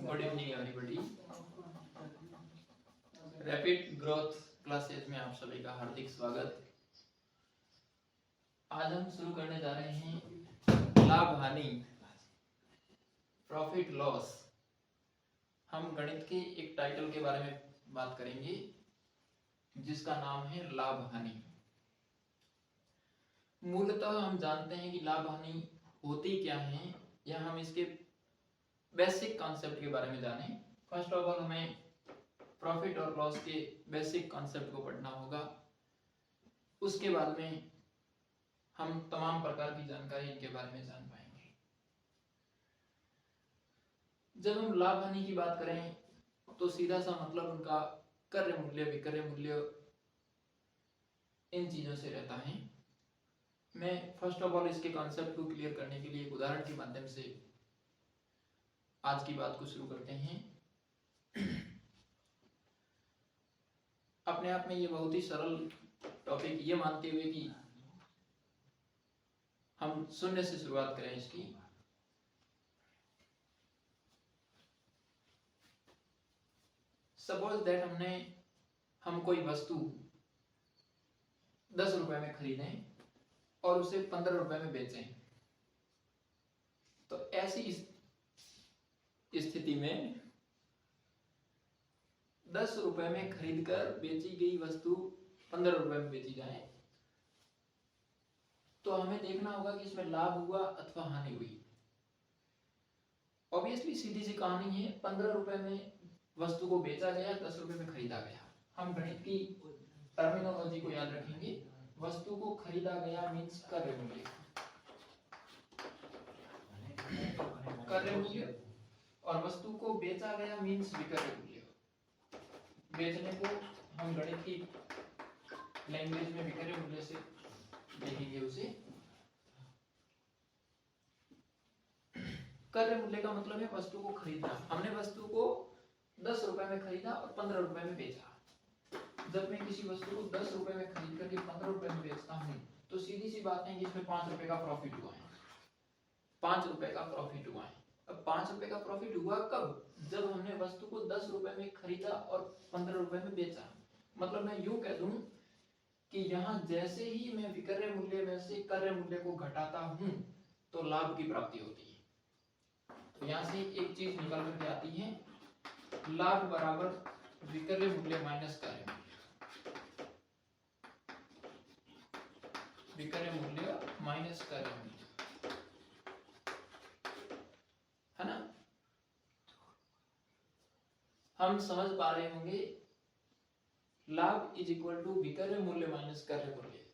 Good evening everybody. Rapid growth classes में आप सभी का हार्दिक स्वागत। आज हम शुरू करने जा रहे हैं लाभ हानि, प्रॉफिट लॉस। हम गणित के एक टाइटल के बारे में बात करेंगे जिसका नाम है लाभ हानि। मूलतः हम जानते हैं कि लाभ हानि होती क्या है, या हम इसके बेसिक कॉन्सेप्ट के बारे में जानें। फर्स्ट ऑफ ऑल हमें प्रॉफिट और लॉस के बेसिक कॉन्सेप्ट को पढ़ना होगा। उसके बाद में हम तमाम प्रकार की जानकारी इनके बारे में जान पाएंगे। जब हम लाभ हानि की बात करें तो सीधा सा मतलब उनका क्रय मूल्य, विक्रय मूल्य, इन चीजों से रहता है। मैं फर्स्ट ऑफ ऑल इसके कॉन्सेप्ट को क्लियर करने के लिए एक उदाहरण के माध्यम से आज की बात को शुरू करते हैं। अपने आप में ये बहुत ही सरल टॉपिक, ये मानते हुए कि हम शून्य से शुरुआत करें इसकी। सपोज दैट हम कोई वस्तु 10 रुपए में खरीदें और उसे 15 रुपए में बेचें, तो ऐसी स्थिति में 10 रुपए में खरीदकर बेची गई वस्तु 15 रुपए में बेची जाए, तो हमें देखना होगा कि इसमें लाभ हुआ अथवा हानि हुई। ऑब्वियसली सीधी सी कहानी है, 15 रुपए में वस्तु को बेचा गया, 10 रुपए में खरीदा गया। हम गणित की टर्मिनोलॉजी को याद रखेंगे। वस्तु को खरीदा गया मीन्स क्रय मूल्य, क्रय मूल्य, और वस्तु को बेचा गया मीन्स विक्रय मूल्य। बेचने को हम गणित की लैंग्वेज में विक्रय मूल्य से देखेंगे उसे। क्रय मूल्य का मतलब है वस्तु को खरीदना। हमने वस्तु को 10 रुपए में खरीदा और 15 रुपए में बेचा। जब मैं किसी वस्तु को 10 रुपए में खरीद करके 15 रुपए में बेचता हूँ, तो सीधी सी बात है कि इसमें 5 रुपए का प्रॉफिट हुआ है। 5 रुपए का प्रॉफिट हुआ है। अब 5 रुपए का प्रॉफिट हुआ कब? जब हमने वस्तु को 10 रुपए में खरीदा और 15 रुपए में बेचा। मतलब मैं यूं कह दूं कि यहाँ जैसे ही मैं विक्रय मूल्य में से क्रय मूल्य को घटाता हूं तो लाभ की प्राप्ति होती है। तो यहाँ से एक चीज निकल करके आती है, लाभ बराबर विक्रय मूल्य माइनस क्रय मूल्य। विक्रय मूल्य माइनस क्रय मूल्य, है ना? हम समझ पा रहे होंगे, लाभ इज इक्वल टू विक्रय मूल्य माइनस क्रय मूल्य।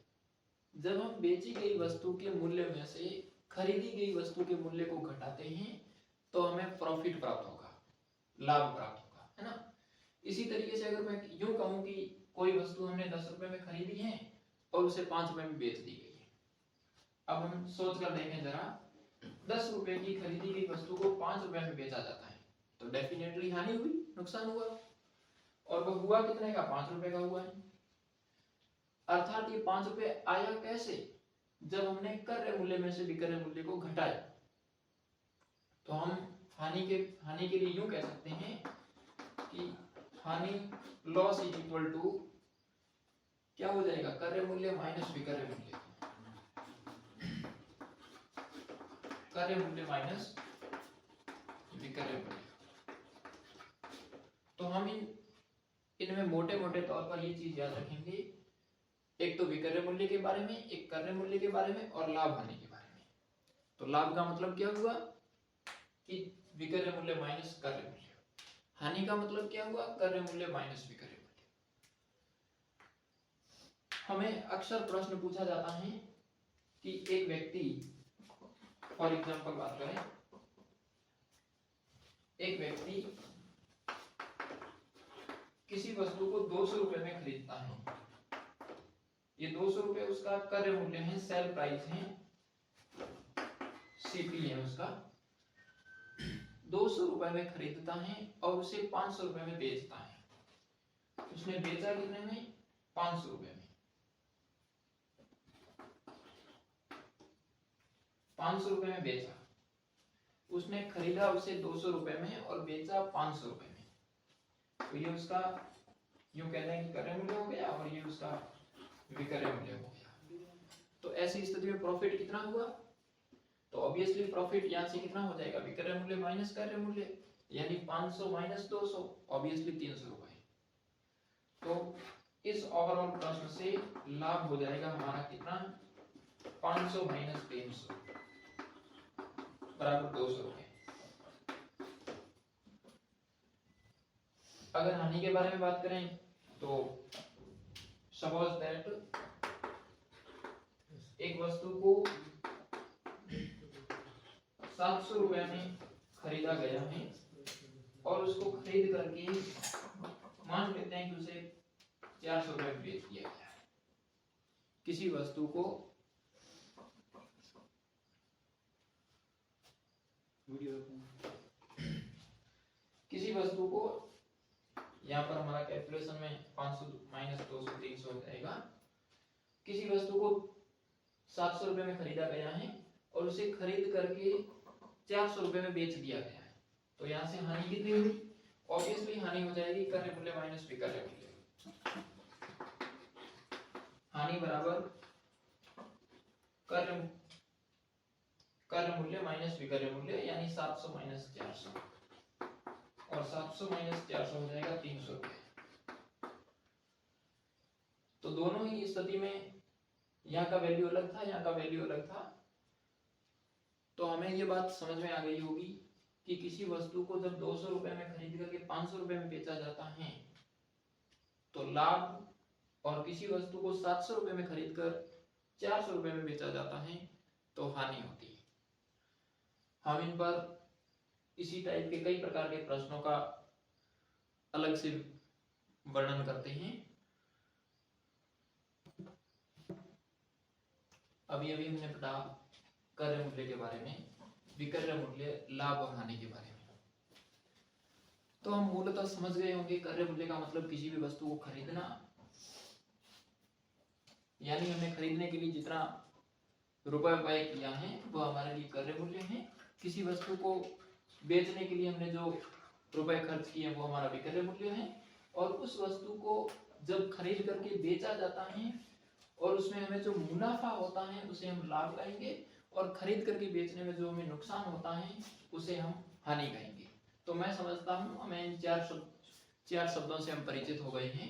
जब हम बेची गई वस्तु के मूल्य में से खरीदी गई वस्तु के मूल्य को घटाते हैं तो हमें प्रॉफिट प्राप्त होगा, लाभ प्राप्त होगा, है ना? इसी तरीके से अगर मैं यूं कहूं कि कोई वस्तु हमने 10 रुपए में खरीदी है और उसे 5 रुपए में बेच दी गई है। अब हम सोच कर देखें जरा, 10 रुपए की खरीदी गई वस्तु को 5 रुपए में बेचा जाता है तो डेफिनेटली हानि हुई, नुकसान हुआ। और वो हुआ कितने का? 5 रुपए का हुआ है। अर्थात ये 5 रुपए आया कैसे? जब हमने क्रय मूल्य में से विक्रय मूल्य को घटाया। तो हम हानि के लिए यूं कह सकते हैं कि हानि, लॉस इज इक्वल टू क्या हो जाएगा? क्रय मूल्य माइनस विक्रय मूल्य, क्रय मूल्य माइनस विक्रय मूल्य। तो हम इनमें मोटे मोटे तौर पर ये चीज याद रखेंगे, एक तो विक्रय मूल्य के बारे में, एक क्रय मूल्य के बारे में, और लाभ हानि के बारे में। तो लाभ का मतलब क्या हुआ कि विक्रय मूल्य माइनस क्रय मूल्य। हानि का मतलब क्या हुआ? क्रय मूल्य माइनस विक्रय मूल्य। हमें अक्सर प्रश्न पूछा जाता है कि एक व्यक्ति, फॉर एग्जांपल बात करें, एक व्यक्ति किसी वस्तु को 200 रुपए में खरीदता है। ये 200 रुपए उसका क्रय मूल्य है, सेल प्राइस है, सीपी है उसका। 200 रुपए में खरीदता है और उसे 500 रुपए में बेचता है। उसने बेचा कितने में? 500 रुपए में। 500 रुपए में बेचा। उसने खरीदा उसे 200 रुपए में और बेचा 500 रुपए में, तो ये उसका यूं कहते हैं कि क्रय मूल्य हो गया और ये उसका विक्रय मूल्य हो गया। तो ऐसी स्थिति में प्रॉफिट कितना हुआ, तो ऑब्वियसली प्रॉफिट यहाँ से कितना हो जाएगा, विक्रय मूल्य माइनस क्रय मूल्य, यानी 500 माइनस 200, ऑब्वियसली 300 रुपए। तो इस ओवरऑल प्रश्न से लाभ हो जाएगा हमारा कितना, 500 माइनस 300 बराबर 200 रुपए। अगर हानि के बारे में बात करें तो सपोज दैट एक वस्तु को 700 रुपए में खरीदा गया है और उसको खरीद करके मान लेते हैं कि उसे 400 रुपए में बेच दिया गया है। किसी वस्तु को यहाँ पर हमारा कैलकुलेशन में 500 माइनस 200 300 हो जाएगा। किसी वस्तु को 700 रुपए में खरीदा गया है और उसे खरीद करके 400 रुपए में बेच दिया गया है, तो यहाँ से हानि कितनी हुई, ऑब्वियसली हानि हो जाएगी क्रय मूल्य माइनस विक्रय मूल्य। हानि बराबर क्रय मूल्य माइनस विक्रय मूल्य, यानी 700 माइनस 400, और 700 माइनस 400 हो जाएगा 300 रुपए। तो दोनों ही स्थिति में यहाँ का वैल्यू अलग था, यहाँ का वैल्यू अलग था। तो हमें ये बात समझ में आ गई होगी कि किसी वस्तु को जब 200 रुपए में खरीद करके 500 रुपए में बेचा जाता है तो लाभ, और किसी वस्तु को 700 रुपए में खरीद कर 400 रुपए में बेचा जाता है तो हानि होती है। हम इन पर इसी टाइप के कई प्रकार के प्रश्नों का अलग से वर्णन करते हैं। अभी अभी हमने पढ़ा क्रय मूल्य के बारे में, विक्रय मूल्य, लाभ और हानि के बारे में। तो हम मूलतः समझ गए होंगे क्रय मूल्य का मतलब किसी भी वस्तु को खरीदना, यानी हमें खरीदने के लिए जितना रुपए व्यय किया है वो हमारे लिए क्रय मूल्य है। किसी वस्तु को बेचने के लिए हमने जो रुपए खर्च किए वो हमारा विक्रय मूल्य है। और उस वस्तु को जब खरीद करके बेचा जाता है और उसमें हमें जो मुनाफा होता है उसे हम लाभ कहेंगे, और खरीद करके बेचने में जो हमें नुकसान होता है उसे हम हानि कहेंगे। तो मैं समझता हूँ हमें इन चार शब्दों से हम परिचित हो गए हैं।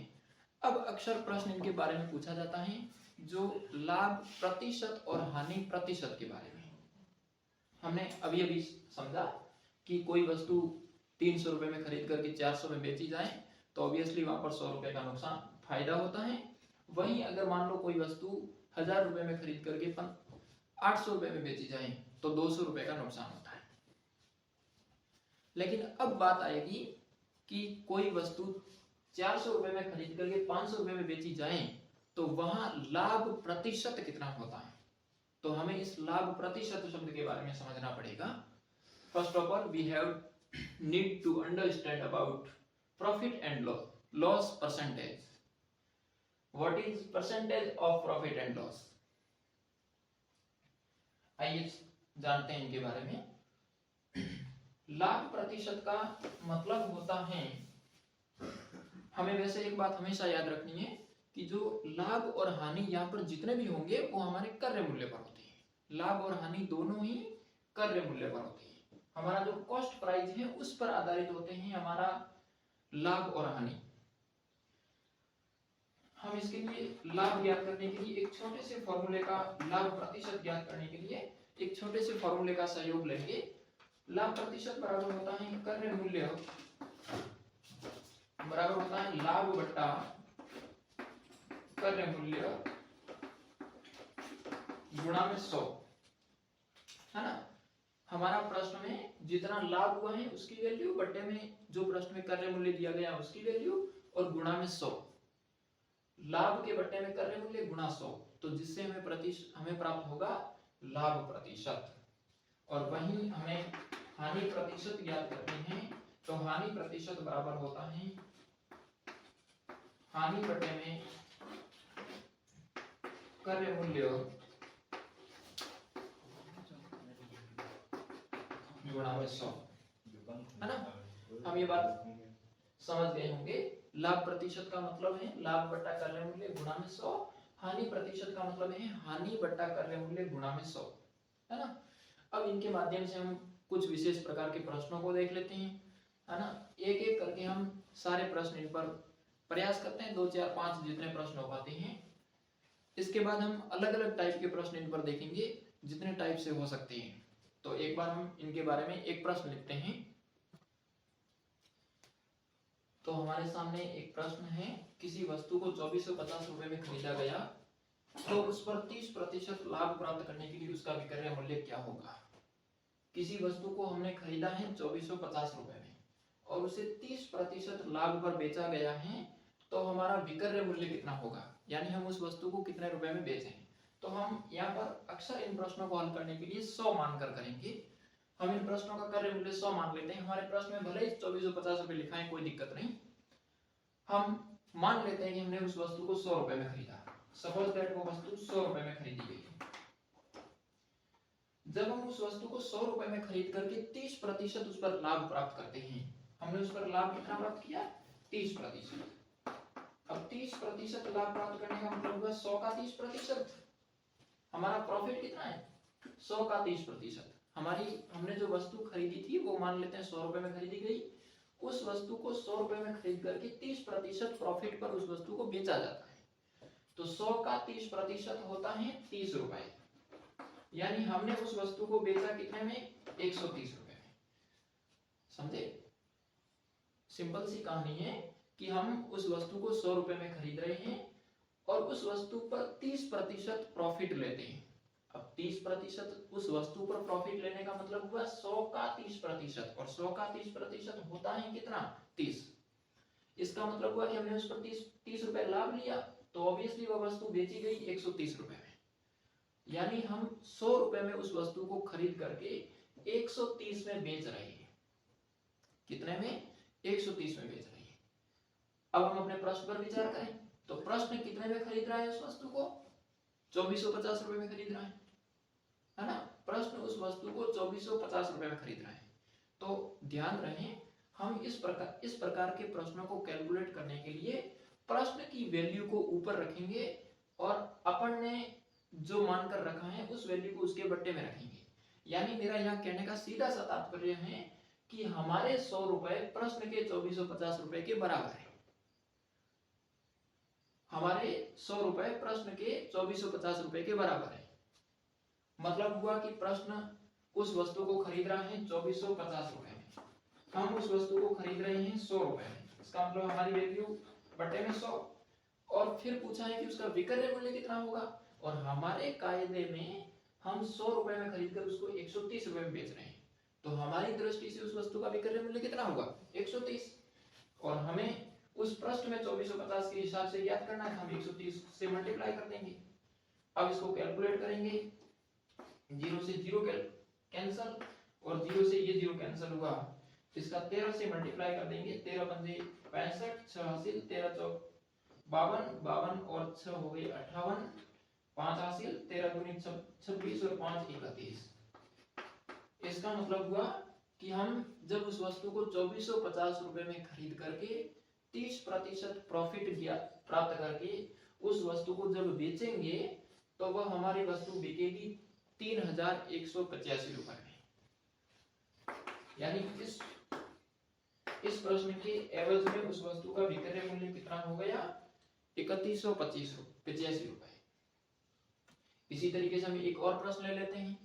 अब अक्सर प्रश्न इनके बारे में पूछा जाता है, जो लाभ प्रतिशत और हानि प्रतिशत के बारे में। हमने अभी अभी समझा कि कोई वस्तु 300 रुपए में खरीद करके 400 में बेची जाए तो ऑब्वियसली वहां पर 100 रुपए का नुकसान फायदा होता है। वहीं अगर मान लो कोई वस्तु 1000 रुपए में खरीद करके 800 रुपए में बेची जाए तो 200 रुपए का नुकसान होता है। लेकिन अब बात आएगी कि कोई वस्तु 400 रुपए में खरीद करके 500 रुपए में बेची जाए तो वहां लाभ प्रतिशत कितना होता है। तो हमें इस लाभ प्रतिशत शब्द के बारे में समझना पड़ेगा। First of all we have need to understand about profit and loss percentage. What is percentage of profit and loss, आइए जानते हैं इनके बारे में। लाभ प्रतिशत का मतलब होता है, हमें वैसे एक बात हमेशा याद रखनी है कि जो लाभ और हानि यहाँ पर जितने भी होंगे वो हमारे क्रय मूल्य पर होते हैं। लाभ और हानि दोनों ही क्रय मूल्य पर होते हैं। हमारा जो कॉस्ट प्राइस है उस पर आधारित होते हैं हमारा लाभ और हानि। हम इसके लिए लाभ ज्ञात करने के लिए एक छोटे से फॉर्मूले का, लाभ प्रतिशत ज्ञात करने के लिए एक छोटे से फॉर्मूले का सहयोग लेंगे। लाभ प्रतिशत बराबर होता है क्रय मूल्य बराबर होता है लाभ बट्टा क्रय मूल्य गुणा में 100, है ना। हमारा प्रश्न में जितना लाभ हुआ है उसकी वैल्यू बट्टे में जो प्रश्न में क्रय मूल्य दिया गया उसकी वैल्यू और गुणा में 100। लाभ के बट्टे में क्रय मूल्य गुणा 100, तो जिससे हमें प्राप्त होगा लाभ प्रतिशत। और वहीं हमें हानि प्रतिशत ज्ञात करनी है, तो हानि प्रतिशत बराबर होता है हानि बट्टे में क्रय मूल्य गुणा में 100, है ना। हम ये बात समझ गए होंगे। लाभ प्रतिशत का मतलब है लाभ बट्टा क्रय मूल्य गुणा में 100, हानि प्रतिशत का मतलब है हानि बट्टा क्रय मूल्य गुणा में 100, है ना। अब इनके माध्यम से हम कुछ विशेष प्रकार के प्रश्नों को देख लेते हैं, है ना। एक एक करके हम सारे प्रश्न इन पर प्रयास करते हैं, 2 4 5 जितने प्रश्न हो पाते हैं। इसके बाद हम अलग अलग टाइप के प्रश्न इन पर देखेंगे, जितने टाइप से हो सकते हैं। तो एक बार हम इनके बारे में एक प्रश्न लिखते हैं। तो हमारे सामने एक प्रश्न है, किसी वस्तु को 2450 रुपए में खरीदा गया, तो उस पर 30% लाभ प्राप्त करने के लिए उसका विक्रय मूल्य क्या होगा। किसी वस्तु को हमने खरीदा है 2450 रुपए में और उसे 30% लाभ पर बेचा गया है, तो हमारा विक्रय मूल्य कितना होगा, यानी हम उस वस्तु को कितने रुपए में बेचें। तो हम यहाँ पर अक्सर इन प्रश्नों को हल करने के लिए 100 मानकर करेंगे। हम इन प्रश्नों का क्रय मूल्य 100 मान लेते हैं। हमारे प्रश्न में भले ही 2450 रुपए लिखा है, कोई दिक्कत नहीं। हम मान लेते हैं कि हमने उस वस्तु को 100 रुपए में खरीदा। सपोज दैट वो वस्तु 100 रुपए में खरीदी गई। जब हम उस वस्तु को 100 रुपए में खरीद करके 30% उस पर लाभ प्राप्त करते हैं, हमने उस पर लाभ कितना प्राप्त किया, 30%। अब 30% लाभ प्राप्त करने का मतलब हुआ 100 का 30%। हमारा प्रॉफिट कितना है, 100 का 30%। हमने जो वस्तु खरीदी थी वो मान लेते हैं 100 रुपए में खरीदी गई। उस वस्तु को 100 रुपए में खरीद करके 30% प्रॉफिट पर उस वस्तु को बेचा जाता है। तो 100 का 30% होता है 30 रुपए, यानी हमने उस वस्तु को बेचा कितने में, 130 रुपए में। समझे, सिंपल सी कहानी है कि हम उस वस्तु को 100 रुपए में खरीद रहे हैं और उस वस्तु पर 30% प्रॉफिट लेते हैं। अब 30% उस वस्तु पर प्रॉफिट लेने का मतलब हुआ 100 का 30%, और 100 का 30% होता है कितना, 30। इसका मतलब हुआ कि हमने उस पर 30 रुपए लाभ लिया, तो ऑब्वियसली वह वस्तु बेची गई 130 रुपए में। यानी हम 100 रुपए में उस वस्तु को खरीद करके 130 में बेच रहे हैं। कितने में, 130 में बेच रहे हैं। अब हम अपने प्रश्न पर विचार करें, तो प्रश्न कितने में खरीद रहा है उस वस्तु को, 2450 रुपए में खरीद रहा है ना। प्रश्न उस वस्तु को 2450 रुपए में खरीद रहा है। तो ध्यान रहे, हम इस प्रकार के प्रश्नों को कैलकुलेट करने के लिए प्रश्न की वैल्यू को ऊपर रखेंगे और अपन ने जो मानकर रखा है उस वैल्यू को उसके बट्टे में रखेंगे। यानी मेरा यहाँ कहने का सीधा सा तात्पर्य है कि हमारे 100 रुपए प्रश्न के 2450 रुपए के बराबर है। हमारे 100 रुपए प्रश्न के 2450 रुपए के बराबर है। मतलब हुआ कि प्रश्न उस वस्तु को खरीद रहा है 2450 रुपए में, हम उस वस्तु को खरीद रहे हैं 100 रुपए में। इसका मतलब हमारी वैल्यू बट्टे में 100, और फिर पूछा है कि उसका विक्रय मूल्य कितना होगा। और हमारे कायदे में हम 100 रुपए में खरीदकर उसको 130 रुपए में बेच रहे हैं, तो हमारी दृष्टि से उस वस्तु का विक्रय मूल्य कितना होगा, 130। और हमें उस प्रश्न में 2450 के हिसाब से ज्ञात करना है, हम 130 से मल्टीप्लाई कर देंगे। अब इसको कैलकुलेट करेंगे, 0 से 0 कैंसल और 0 से ये 0 कैंसल हुआ। इसका 13 से मल्टीप्लाई कर देंगे, 13 पंजे 65, 6 हासिल, 13 चौक 52, 52 और 6 हो गए 58, 5 हासिल, 13 दूनी 26 और 5 31। इसका मतलब हुआ कि हम जब उस वस्तु को 2450 रुपए में खरीद करके 30% प्रॉफिट प्राप्त करके उस वस्तु को जब बेचेंगे, तो वह हमारी वस्तु बिकेगी 3185 रुपए में। यानी इस प्रश्न के एवज में उस वस्तु का विक्रय मूल्य कितना हो गया, 3185 रुपए। इसी तरीके से हम एक और प्रश्न ले लेते हैं,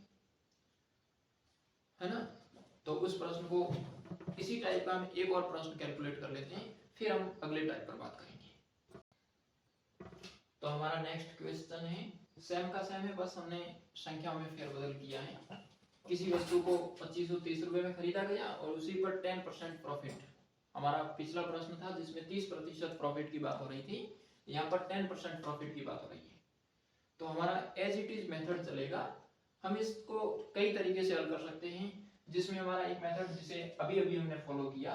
है ना। तो उस प्रश्न को इसी टाइप का हम एक और प्रश्न कैलकुलेट कर लेते हैं, फिर हम अगले टाइप पर बात करेंगे। तो हमारा नेक्स्ट क्वेश्चन है, सेम का सेम है, बस हमने संख्या में फेरबदल किया है। किसी वस्तु को 2530 रुपए में खरीदा गया और उसी पर 10% प्रॉफिट। हमारा पिछला प्रश्न था जिसमें 30% प्रॉफिट की बात हो रही थी, यहाँ पर 10% प्रॉफिट की बात हो रही है। तो हमारा एज इट इज मेथड चलेगा। हम इसको कई तरीके से हल कर सकते हैं, जिसमें हमारा एक मेथड जिसे अभी हमने फॉलो किया,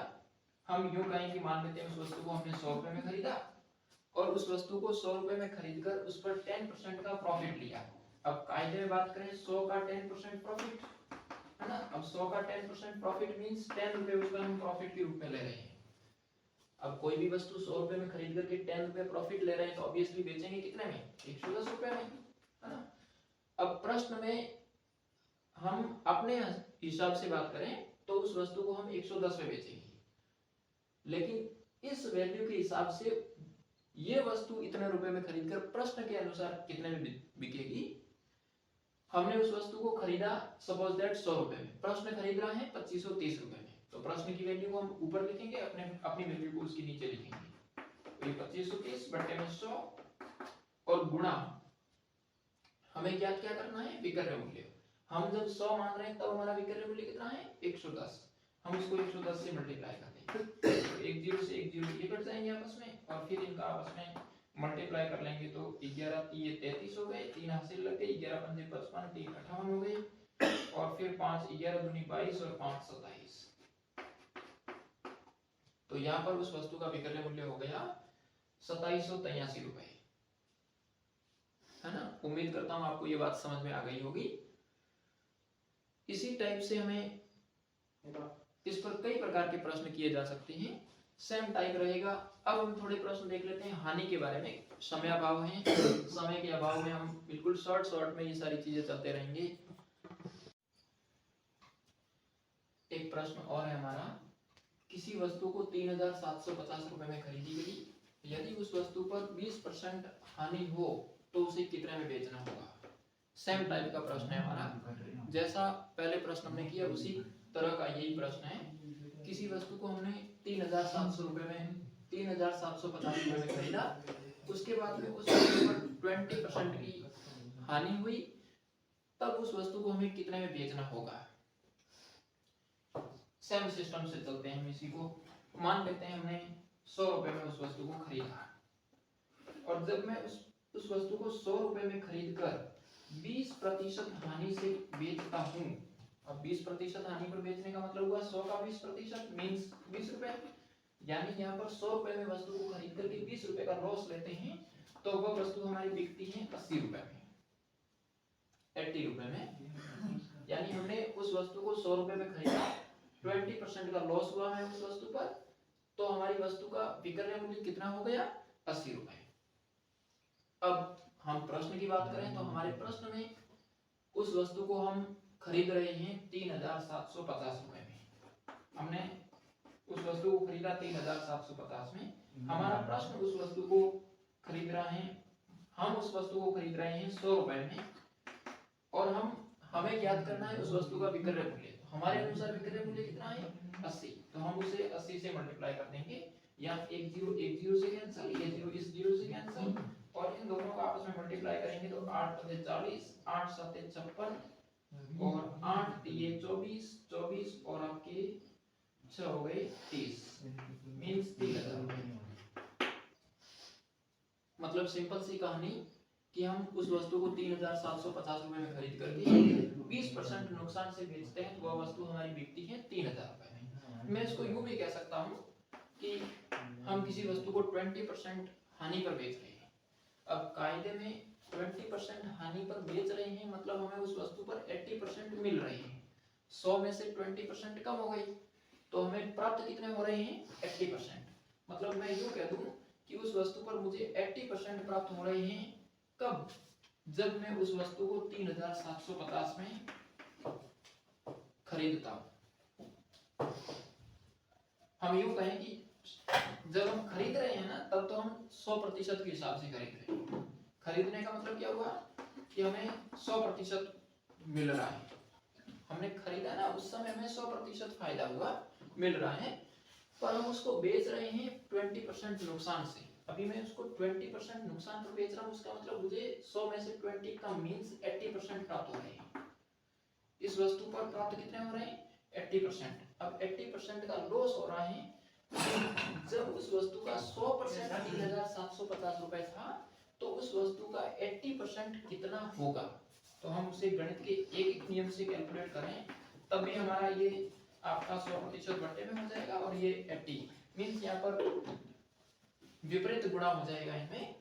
हम यूं कहें कि मान लेते हैं उस वस्तु को हमने 100 रुपए में खरीदा और उस वस्तु को 100 रुपए में खरीदकर उस पर 10% का प्रॉफिट लिया। अब कायदे में बात करें, 100 का 10% प्रॉफिट, है ना। अब 100 का 10% प्रॉफिट मींस 10 रुपए उसका हम प्रॉफिट के रूप में ले रहे हैं। अब कोई भी वस्तु 100 रुपए में खरीद करके 10 रुपए प्रॉफिट ले रहे हैं तो ऑब्वियसली बेचेंगे कितने में, 110 रुपए में, है ना। अब प्रश्न में हम अपने हिसाब से बात करें तो उस वस्तु को हम 110 में बेचेंगे, लेकिन इस वैल्यू के हिसाब से ये वस्तु इतने रुपए में खरीदकर प्रश्न के अनुसार कितने में बिकेगी। हमने उस वस्तु को खरीदा सपोज दैट 100 रुपए में, प्रश्न खरीद रहा है 2530 रुपए में, तो प्रश्न की वैल्यू को हम ऊपर लिखेंगे, अपनी वैल्यू को उसके नीचे लिखेंगे। तो ये 2530 बटे में 100 और गुणा हमें क्या क्या करना है, विक्रय मूल्य। हम जब 100 मान रहे हैं तब हमारा विक्रय मूल्य कितना है, 110। हम इसको 110 से मल्टीप्लाई कर देंगे, तो 10 से 10 ये कट जाएंगे आपस में और फिर इनका आपस में मल्टीप्लाई कर लेंगे तो 11 ये 33 हो गए, 3 हासिल लग गए, 11 पंजे 55, 3 58 हो गए और फिर 5 11 दूनी 22 और 5 27। तो यहाँ पर उस वस्तु का विक्रय मूल्य हो गया 2783 रुपए, है ना। उम्मीद करता हूं आपको ये बात समझ में आ गई होगी। इसी टाइप से हमें इस पर कई प्रकार के प्रश्न किए जा सकते हैं, सेम टाइप रहेगा। अब हम थोड़े प्रश्न देख लेते हैं हानि के बारे में। समय अभाव है, समय के अभाव में हम बिल्कुल शॉर्ट में ये सारी चीजें चलते रहेंगे। एक प्रश्न और है हमारा, किसी वस्तु को 3750 रुपए में खरीदी गई, यदि उस वस्तु पर 20% हानि हो तो उसे कितने में बेचना होगा। सेम टाइप का प्रश्न है हमारा, जैसा पहले प्रश्न हमने किया उसी तरह का यही प्रश्न है। किसी वस्तु को हमने 3750 रुपए में खरीदा, उसके बाद में उस वस्तु पर 20% की हानि हुई, तब उस वस्तु को हमें कितने में बेचना होगा। सेम सिस्टम से चलते हैं हम इसी को। मान लेते हैं हमने 100 रुपए में उस वस्तु को खरीदा और जब मैं उस वस्तु को 100 रुपए में खरीद कर 20% हानि से बेचता हूँ। अब 20% हानि पर बेचने का मतलब हुआ 100 का 20% मींस 20 रुपए, यानी यहाँ पर 100 रुपए में वस्तु को खरीद करके 20 रुपए का लॉस लेते हैं तो वह वस्तु हमारी बिकती है 80 रुपए में, 80 रुपए में। यानी हमने उस वस्तु को 100 रुपए में खरीदा, 20% का लॉस हुआ है उस वस्तु पर, तो हमारी वस्तु का विक्रय मूल्य कितना हो गया, 80 रुपए। अब हम प्रश्न की बात करें तो हमारे प्रश्न में उस वस्तु को हम खरीद रहे हैं 3750 रुपए में। हमने उस वस्तु को खरीदा 3750 में। हमारा प्रश्न उस वस्तु को खरीद रहा है, हम उस वस्तु को खरीद रहे हैं 100 रुपए में और हमें ज्ञात करना है उस वस्तु का विक्रय मूल्य। हमारे अनुसार विक्रय मूल्य कितना है, 80, तो हम उसे 80 से मल्टीप्लाई कर देंगे। यहाँ एक जीरो से कैंसिल, ये जीरो इस जीरो से कैंसिल और इन दोनों का आपस में मल्टीप्लाई करेंगे तो 8 × 40, 8 × 7 = 56 और 8 × 3 = 24 और आपके 6 हो गए 30 मींस 3000। मतलब सिंपल सी कहानी कि हम उस वस्तु को 3750 रुपए में खरीद करके 20% नुकसान से बेचते हैं तो वह वस्तु हमारी बिकती है 3000 रुपए में। मैं इसको यूं भी कह सकता हूं कि हम किसी वस्तु को 20% हानि पर बेच रहे हैं। अब कायदे में 20% हानि पर बेच रहे हैं मतलब हमें उस वस्तु पर 80% मिल रही है। 100 में से 20% कम हो गई तो हमें प्राप्त कितने हो रहे हैं, 80%। मतलब मैं यूं कह दूं कि उस वस्तु पर मुझे 80% प्राप्त हो रहे हैं। कब, जब मैं उस वस्तु को 3750 में खरीदता हूं। हम यूं कहें कि जब हम खरीद रहे हैं ना तब तो हम 100% के हिसाब से खरीद रहे हैं। खरीदने का मतलब क्या हुआ कि हमें 100% मिल रहा है। हमने खरीदा ना उस समय हमें 100% फायदा हुआ, मिल रहा है, पर हम उसको बेच रहे हैं 20% नुकसान से। अभी मैं उसको 20% नुकसान पर बेच रहा हूँ, उसका मतलब मुझे 100 में से 20 कम मींस 80% प्राप्त हो रहे हैं। इस वस्तु पर प्राप्त कितने हो रहे हैं, 80%। अब 80% का लॉस हो रहा है। जब उस वस्तु का 100% 3750 रुपए था तो उस वस्तु का 80% कितना होगा। तो हम उसे गणित के एक नियम से कैलकुलेट करें तब भी हमारा ये आपका 100% बट्टे में हो जाएगा और ये 80 मींस यहाँ पर विपरीत गुणा हो जाएगा इनमें,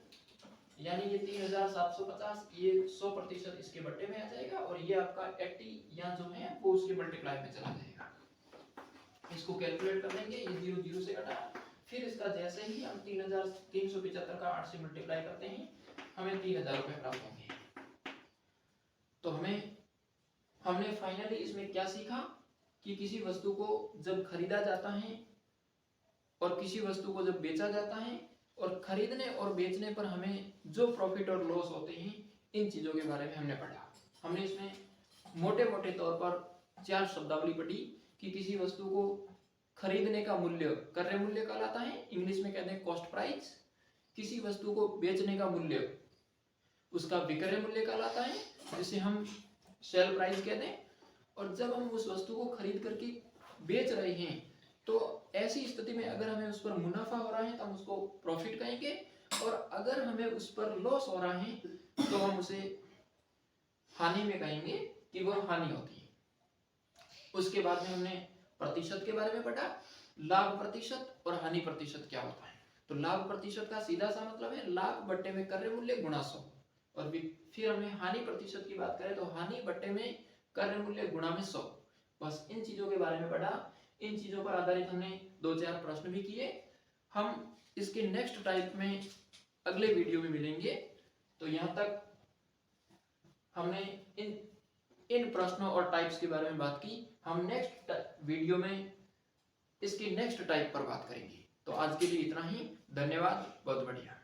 यानी ये 3750 ये 100% इसके बट्टे में आ जाएगा और ये आपका 80 यहाँ जो है वो उसके मल्टीप्लाई में चला जाएगा। इसको कैलकुलेट कर लेंगे, ये 0 0 से कटा, फिर इसका जैसे ही हम 3375 का 8 से मल्टीप्लाई करते हैं हमें 3000 रुपए प्राप्त होंगे। तो हमने फाइनली इसमें क्या सीखा कि किसी वस्तु को जब खरीदा जाता है और किसी वस्तु को जब बेचा जाता है और खरीदने और बेचने पर हमें जो प्रॉफिट और लॉस होते हैं, इन चीजों के बारे में हमने पढ़ा। हमने इसमें मोटे मोटे तौर पर 4 शब्दावली पढ़ी कि किसी वस्तु को खरीदने का मूल्य क्रय मूल्य कहलाता है, इंग्लिश में कहते हैं कॉस्ट प्राइस। किसी वस्तु को बेचने का मूल्य उसका विक्रय मूल्य कहलाता है, जिसे हम सेल प्राइस कहते हैं। और जब हम उस वस्तु को खरीद करके बेच रहे हैं तो ऐसी स्थिति में अगर हमें उस पर मुनाफा हो रहा है तो हम उसको प्रॉफिट कहेंगे, और अगर हमें उस पर लॉस हो रहा है तो हम उसे हानि में कहेंगे कि वह हानि होती है। उसके बाद में हमने प्रतिशत के बारे में पढ़ा, लाभ प्रतिशत और हानि प्रतिशत क्या होता है। तो लाभ प्रतिशत का सीधा सा मतलब है लाभ बट्टे में क्रय मूल्य गुणा 100, और फिर हमने हानि प्रतिशत की बात करें तो हानि बट्टे में क्रय मूल्य गुणा में 100। बस इन चीजों के बारे में पढ़ा। इन चीजों पर आधारित हमने 2-4 प्रश्न भी किए। हम इसके नेक्स्ट टाइप में अगले वीडियो में मिलेंगे। तो यहाँ तक हमने इन प्रश्नों और टाइप्स के बारे में बात की। हम नेक्स्ट वीडियो में इसकी नेक्स्ट टाइप पर बात करेंगे। तो आज के लिए इतना ही। धन्यवाद, बहुत बढ़िया।